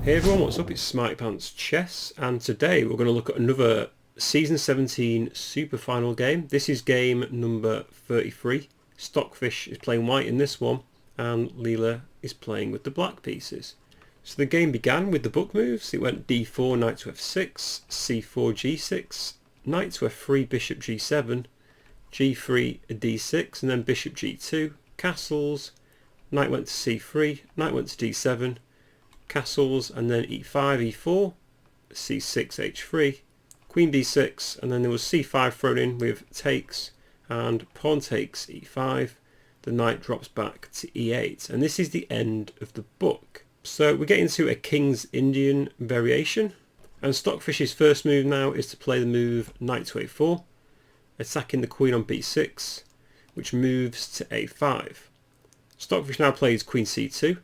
Hey everyone, what's up? It's Smarty Pants Chess, and today we're going to look at another Season 17 Superfinal game. This is game number 33. Stockfish is playing white in this one, and Leela is playing with the black pieces. So the game began with the book moves. It went d4, knight to f6, c4, g6, knight to f3, bishop g7, g3, d6, and then bishop g2, castles, knight went to c3, knight went to d7, castles, and then e5, e4, c6, h3, queen b6, and then there was c5 thrown in with takes, and pawn takes e5, the knight drops back to e8, and this is the end of the book. So we get into a King's Indian variation, and Stockfish's first move now is to play the move knight to a4, attacking the queen on b6, which moves to a5. Stockfish now plays queen c2,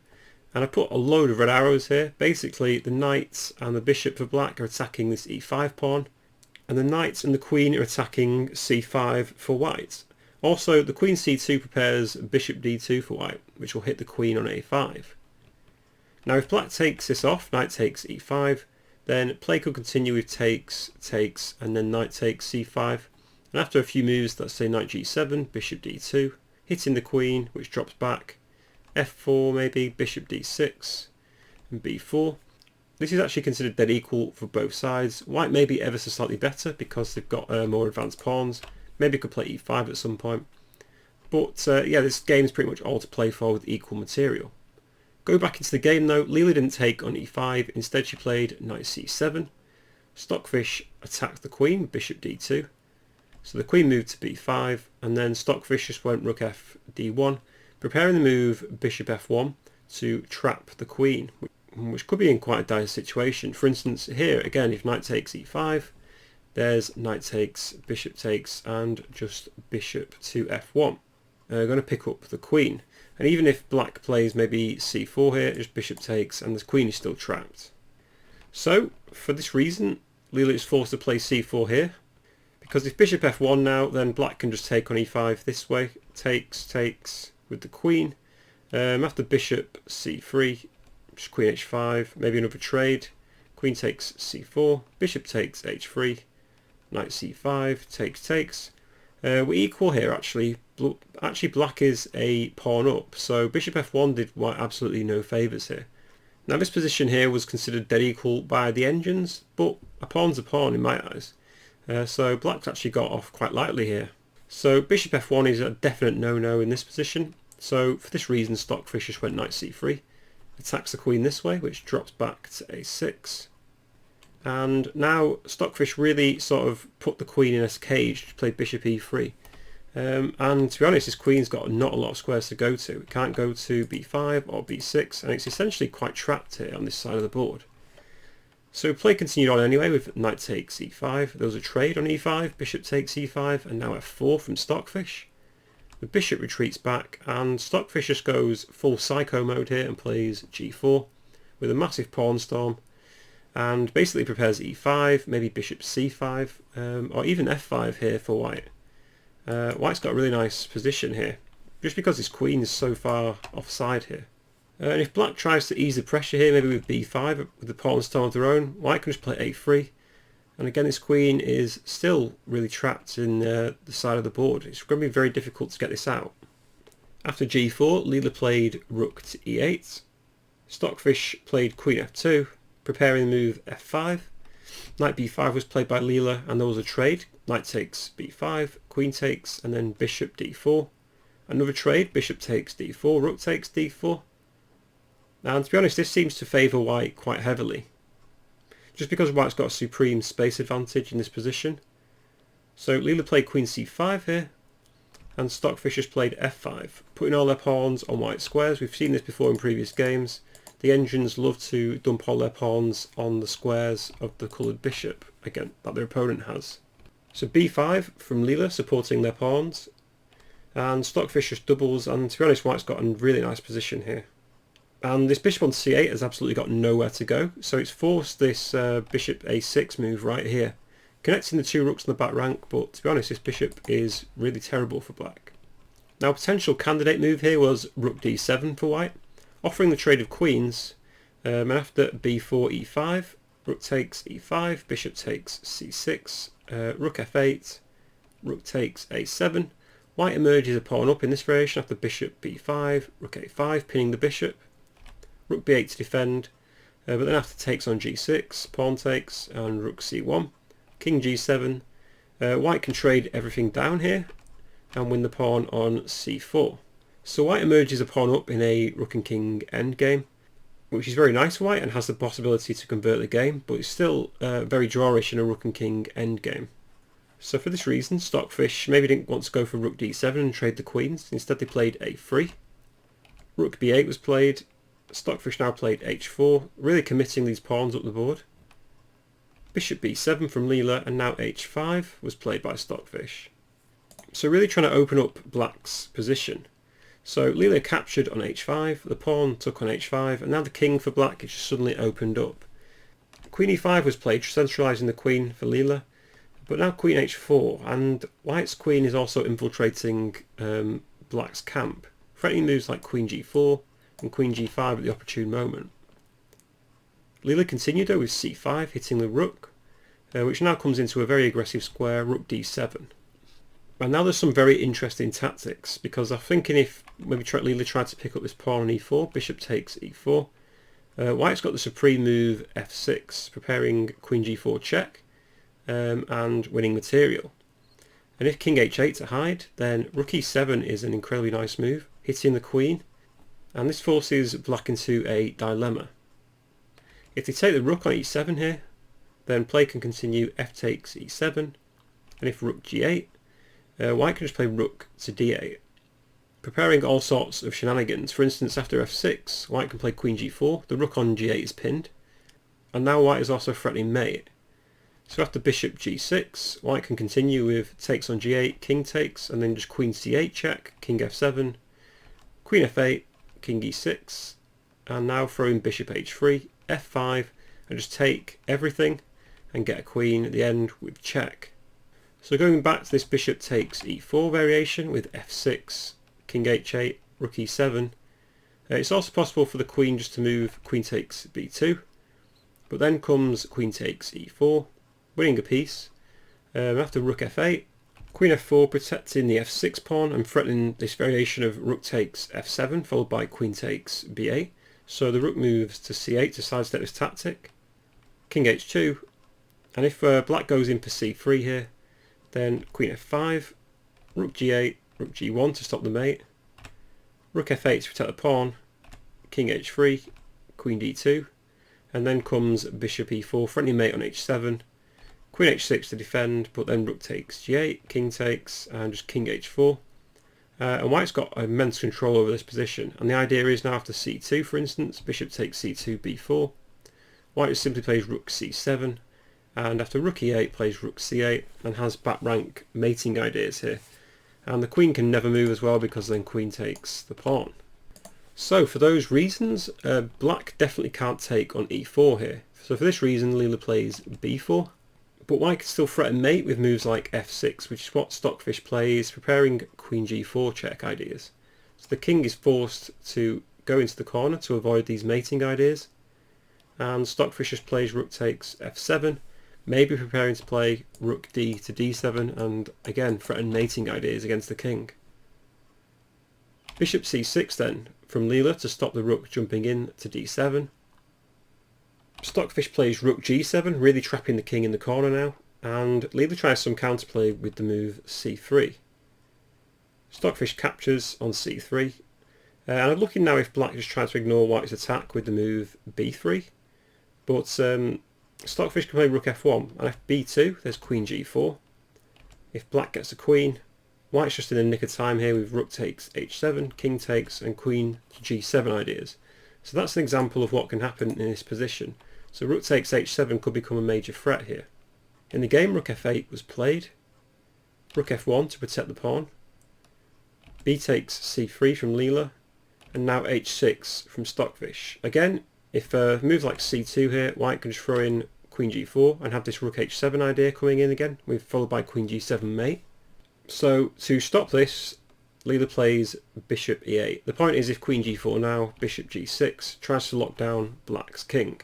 and I put a load of red arrows here. Basically the knight and the bishop for black are attacking this e5 pawn, and the knight and the queen are attacking c5 for white. Also the queen c2 prepares bishop d2 for white, which will hit the queen on a5. Now if black takes this off, knight takes e5, then play could continue with takes, takes, and then knight takes c5. And after a few moves, let's say knight g7, bishop d2, hitting the queen, which drops back, f4 maybe, bishop d6, and b4. This is actually considered dead equal for both sides. White may be ever so slightly better because they've got more advanced pawns. Maybe could play e5 at some point. But yeah, this game is pretty much all to play for with equal material. Go back into the game though, Leela didn't take on e5, instead she played knight c7. Stockfish attacked the queen, bishop d2. So the queen moved to b5, and then Stockfish just went rook f d1, preparing the move bishop f1 to trap the queen, which could be in quite a dire situation. For instance, here again, if knight takes e5, there's knight takes, bishop takes, and just bishop to f1. Going to pick up the queen, and even if black plays maybe c4 here, just bishop takes, and the queen is still trapped. So for this reason, Leela is forced to play c4 here, because if bishop f1 now, then black can just take on e5 this way, takes, takes with the queen. After bishop c3, just queen h5, maybe another trade, queen takes c4, bishop takes h3, knight c5, takes, takes. We're equal here actually. Actually black is a pawn up, so bishop f1 did white absolutely no favours here. Now this position here was considered dead equal by the engines, but a pawn's a pawn in my eyes. So black's actually got off quite lightly here. So bishop f1 is a definite no-no in this position. So for this reason Stockfish just went knight c3, attacks the queen this way, which drops back to a6. And now Stockfish really sort of put the queen in a cage to play bishop e3. And to be honest, this queen's got not a lot of squares to go to. It can't go to b5 or b6, and it's essentially quite trapped here on this side of the board. So play continued on anyway with knight takes e5. There was a trade on e5, bishop takes e5, and now f4 from Stockfish. The bishop retreats back, and Stockfish just goes full psycho mode here and plays g4 with a massive pawn storm, and basically prepares e5, maybe bishop c5, or even f5 here for white. White's got a really nice position here, just because his queen is so far offside here. And if black tries to ease the pressure here, maybe with b5, with the pawn storm of their own, white can just play a3. And again, this queen is still really trapped in the side of the board. It's going to be very difficult to get this out. After g4, Leela played rook to e8. Stockfish played queen f2, preparing the move f5. Knight b5 was played by Leela, and there was a trade. Knight takes b5, queen takes, and then bishop d4. Another trade, bishop takes d4, rook takes d4. And to be honest, this seems to favour white quite heavily, just because white's got a supreme space advantage in this position. So Leela played queen c5 here, and Stockfish has played f5, putting all their pawns on white squares. We've seen this before in previous games. The engines love to dump all their pawns on the squares of the coloured bishop, again, that their opponent has. So b5 from Leela, supporting their pawns, and Stockfish just doubles, and to be honest, white's got a really nice position here. And this bishop on c8 has absolutely got nowhere to go, so it's forced this bishop a6 move right here, connecting the two rooks in the back rank, but to be honest, this bishop is really terrible for black. Now a potential candidate move here was rook d7 for white, offering the trade of queens, And after b4 e5, rook takes e5, bishop takes c6, rook f8, rook takes a7. White emerges a pawn up in this variation after bishop b5, rook a5, pinning the bishop, rook b8 to defend, but then after takes on g6, pawn takes, and rook c1, king g7. White can trade everything down here and win the pawn on c4. So white emerges a pawn up in a rook and king endgame, which is very nice for white and has the possibility to convert the game, but it's still very drawish in a rook and king endgame. So for this reason, Stockfish maybe didn't want to go for rook d7 and trade the queens. Instead they played a3. Rook b8 was played. Stockfish now played h4, really committing these pawns up the board. Bishop b7 from Leela, and now h5 was played by Stockfish. So really trying to open up black's position. So Leela captured on h5, the pawn took on h5, and now the king for black is just suddenly opened up. Queen e5 was played, centralising the queen for Leela, but now queen h4, and white's queen is also infiltrating black's camp, threatening moves like queen g4 and queen g5 at the opportune moment. Leela continued though with c5, hitting the rook, which now comes into a very aggressive square, rook d7. And now there's some very interesting tactics, because I'm thinking if maybe Leela tried to pick up this pawn on e4, bishop takes e4, white's got the supreme move f6, preparing queen g4 check, and winning material. And if king h8 to hide, then rook e7 is an incredibly nice move, hitting the queen, and this forces black into a dilemma. If they take the rook on e7 here, then play can continue f takes e7, and if rook g8, white can just play rook to d8, preparing all sorts of shenanigans. For instance, after f6, white can play queen g4, the rook on g8 is pinned, and now white is also threatening mate. So after bishop g6, white can continue with takes on g8, king takes, and then just queen c8 check, king f7, queen f8, king e6, and now throw in bishop h3, f5, and just take everything and get a queen at the end with check. So going back to this bishop takes e4 variation with f6, king h8, rook e7, it's also possible for the queen just to move queen takes b2, but then comes queen takes e4, winning a piece. After rook f8, queen f4 protecting the f6 pawn and threatening this variation of rook takes f7 followed by queen takes b8. So the rook moves to c8 to sidestep this tactic. King h2, and if black goes in for c3 here, then queen f5, rook g8, rook g1 to stop the mate, rook f8 to protect the pawn, king h3, queen d2, and then comes bishop e4, threatening mate on h7, queen h6 to defend, but then rook takes g8, king takes, and just king h4. And white's got immense control over this position, and the idea is now after c2 for instance, bishop takes c2 b4, white just simply plays rook c7, and after rook e8 plays rook c8 and has back rank mating ideas here, and the queen can never move as well because then queen takes the pawn. So for those reasons, black definitely can't take on e4 here. So for this reason Leela plays b4. But white can still threaten mate with moves like f6, which is what Stockfish plays, preparing queen g4 check ideas. So the king is forced to go into the corner to avoid these mating ideas. And Stockfish just plays rook takes f7, maybe preparing to play rook d to d7 and again threaten mating ideas against the king. Bishop c6 then from Leela to stop the rook jumping in to d7. Stockfish plays rook g7, really trapping the king in the corner now, and Leela tries some counterplay with the move c3. Stockfish captures on c3, and I'm looking now if black just tries to ignore white's attack with the move b3, but Stockfish can play rook f1, and if b2 there's queen g4. If black gets a queen, white's just in the nick of time here with rook takes h7, king takes, and queen to g7 ideas. So that's an example of what can happen in this position. So rook takes h7 could become a major threat here. In the game, rook f8 was played, rook f1 to protect the pawn, b takes c3 from Leela, and now h6 from Stockfish. Again, if moves like c2 here, white can just throw in queen g4 and have this rook h7 idea coming in again, with followed by queen g7 mate. So to stop this, Leela plays bishop e8. The point is if queen g4 now, bishop g6 tries to lock down black's king.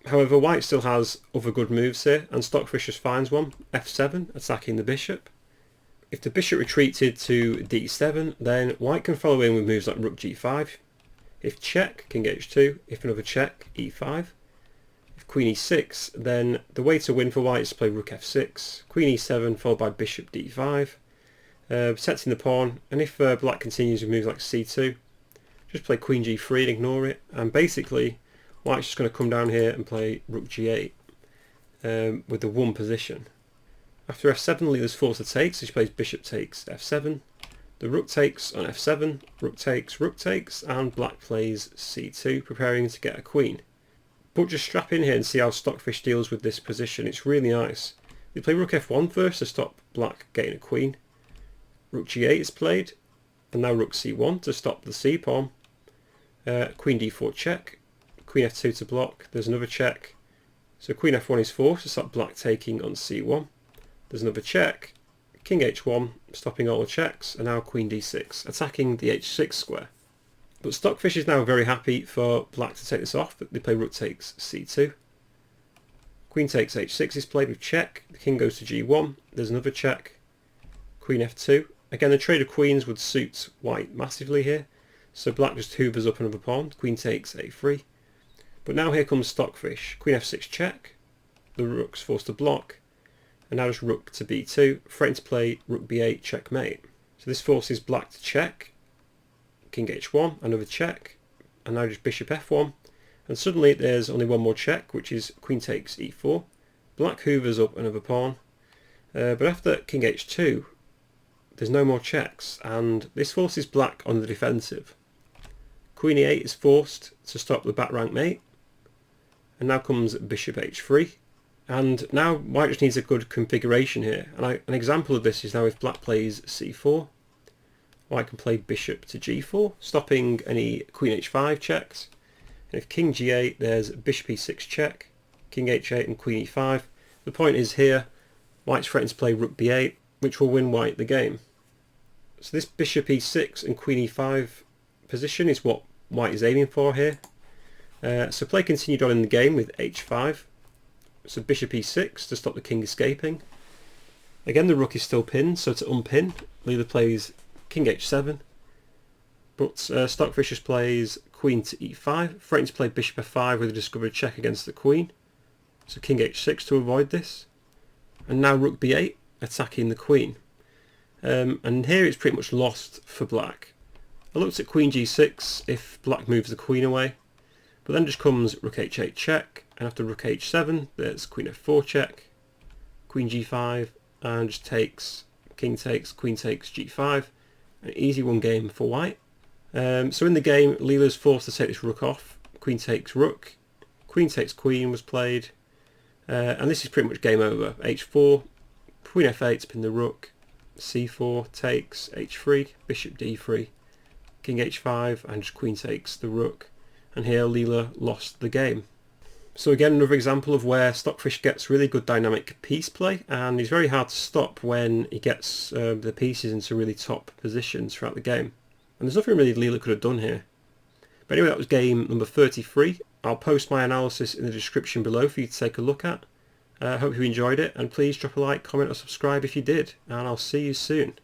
However, white still has other good moves here, and Stockfish just finds one, f7, attacking the bishop. If the bishop retreated to d7, then white can follow in with moves like rook g5. If check, king h2. If another check, e5. If queen e6, then the way to win for white is to play rook f6, queen e7 followed by bishop d5, protecting the pawn, and if black continues with moves like c2, just play queen g3 and ignore it, and basically white's just going to come down here and play rook g8 with the one position. After f7, Leela's forced to take, so she plays bishop takes f7, the rook takes on f7, rook takes, and black plays c2, preparing to get a queen. But just strap in here and see how Stockfish deals with this position. It's really nice. They play rook f1 first to stop black getting a queen. Rook g8 is played, and now rook c1 to stop the c pawn. Queen d4 check, queen f2 to block, there's another check. So queen f1 is forced to stop black taking on c1. There's another check, king h1 stopping all the checks, and now queen d6 attacking the h6 square. But Stockfish is now very happy for black to take this off. They play rook takes c2. Queen takes h6 is played with check. The king goes to g1. There's another check. Queen f2. Again, the trade of queens would suit white massively here. So black just hoovers up another pawn. Queen takes a3. But now here comes Stockfish. Queen f6 check. The rook's forced to block. And now just rook to b2. Threatening to play rook b8 checkmate. So this forces black to check. King h1, another check, and now just bishop f1, and suddenly there's only one more check, which is queen takes e4. Black hoovers up another pawn, but after king h2 there's no more checks, and this forces black on the defensive. Queen e8 is forced to stop the back rank mate, and now comes bishop h3, and now white just needs a good configuration here, and an example of this is now if black plays c4, white can play bishop to g4, stopping any queen h5 checks. And if king g8, there's bishop e6 check, king h8 and queen e5. The point is here, white's threatening to play rook b8, which will win white the game. So this bishop e6 and queen e5 position is what white is aiming for here. So play continued on in the game with h5. So bishop e6 to stop the king escaping. Again, the rook is still pinned, so to unpin, Leela plays king h7, but Stockfish just plays queen to e5, threatening to play bishop f5 with a discovered check against the queen, so king h6 to avoid this, and now rook b8 attacking the queen, and here it's pretty much lost for black. I looked at queen g6 if black moves the queen away, but then just comes rook h8 check, and after rook h7 there's queen f4 check, queen g5, and just takes, king takes, queen takes g5. An easy one game for white. So in the game, Leela's forced to take this rook off. Queen takes rook. Queen takes queen was played. And this is pretty much game over. h4, queen f8 to pin the rook. c4 takes, h3, bishop d3, king h5, and just queen takes the rook. And here Leela lost the game. So again, another example of where Stockfish gets really good dynamic piece play, and he's very hard to stop when he gets the pieces into really top positions throughout the game. And there's nothing really Leela could have done here. But anyway, that was game number 33. I'll post my analysis in the description below for you to take a look at. I hope you enjoyed it, and please drop a like, comment or subscribe if you did, and I'll see you soon.